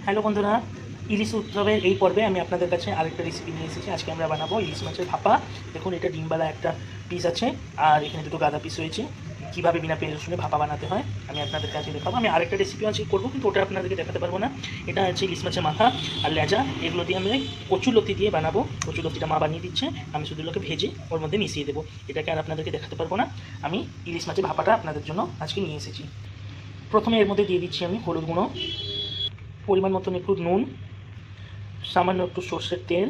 Hello বন্ধুরা, ইলিশ উৎসবের এই পর্বে আমি আপনাদের কাছে আরেকটা রেসিপি নিয়ে এসেছি। আজকে আমরা বানাবো ইলিশ মাছের ভাপা। দেখুন, এটা ডিমবালা একটা পিস আছে আর এখানে দুটো গাদা পিস রয়েছে। কীভাবে বিনা পেঁয়াজ রসুনে ভাপা বানাতে হয় আমি আপনাদের কাছে দেখাবো। আমি আরেকটা রেসিপি আজকে করবো, কিন্তু ওটা আপনাদেরকে দেখাতে পারবো না। এটা হচ্ছে ইলিশ মাছের মাথা আর লেজা, এগুলো দিয়ে আমি কচুলতি দিয়ে বানাবো। কচুলতিটা মা বানিয়ে দিচ্ছে, আমি শুধু এগুলোকে ভেজে ওর মধ্যে মিশিয়ে দেবো। এটাকে আর আপনাদেরকে দেখাতে পারবো না। আমি ইলিশ মাছের ভাপাটা আপনাদের জন্য আজকে নিয়ে এসেছি। প্রথমে এর মধ্যে দিয়ে দিচ্ছি আমি হলুদ গুঁড়ো, পরিমাণ মতন একটু নুন, সামান্য একটু সর্ষের তেল,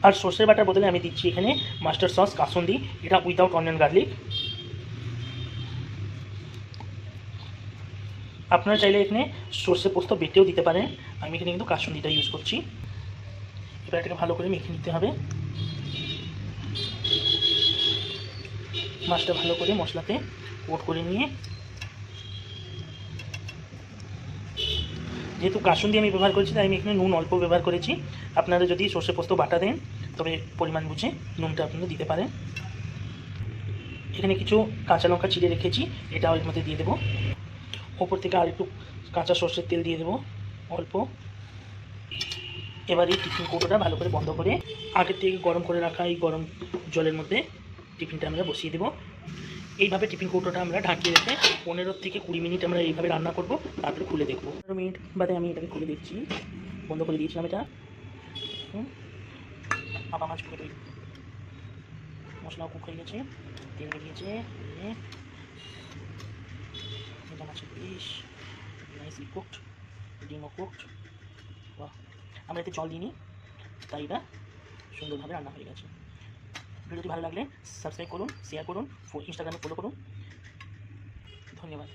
আর সর্ষের বাটার বদলে আমি দিচ্ছি এখানে মাস্টার সস কাসুন্দি, এটা উইদাউট অনিয়ন গার্লিক। আপনারা চাইলে এখানে সর্ষে পোস্ত বেটেও দিতে পারেন, আমি এখানে কিন্তু কাসুন্দিটা ইউজ করছি। এবার এটাকে ভালো করে মেখে নিতে হবে। মাছটা ভালো করে মশলাতে কোট করে নিয়ে, যেহেতু কাসুন্দি আমি ব্যবহার করেছি তাই আমি এখানে নুন অল্প ব্যবহার করেছি। আপনারা যদি সর্ষে পোস্ত বাটা দেন তবে পরিমাণ বুঝে নুনটা আপনারা দিতে পারেন। এখানে কিছু কাঁচা লঙ্কা চিড়ে রেখেছি, এটা এর মধ্যে দিয়ে দেবো। ওপর থেকে আর একটু কাঁচা সর্ষের তেল দিয়ে দেবো অল্প। এবার এই টিফিন কৌটোটা ভালো করে বন্ধ করে আগের থেকে গরম করে রাখা এই গরম জলের মধ্যে টিফিনটা আমরা বসিয়ে দেবো। এইভাবে টিফিন কৌটোটা আমরা ঢাকিয়ে রেখে 15 থেকে 20 মিনিট আমরা এইভাবে রান্না করব, তারপরে খুলে দেখবো। 15 মিনিট বাদে আমি এটাকে খুলে দেখছি, বন্ধ করে দিয়েছিলাম এটা। ভাপা মাছ পুরো তৈরি, মশলাও কুক হয়ে গেছে, তেল বেরিয়েছে। এটা মাছের পিস নাইসলি কুকড, ডিমও কুকড। বাহ, আমরা এতে জল দিইনি তাই এটা সুন্দরভাবে রান্না হয়ে গেছে। ভিডিওটি ভালো লাগলে সাবস্ক্রাইব করুন, শেয়ার করুন, ইনস্টাগ্রামে ফলো করুন। ধন্যবাদ।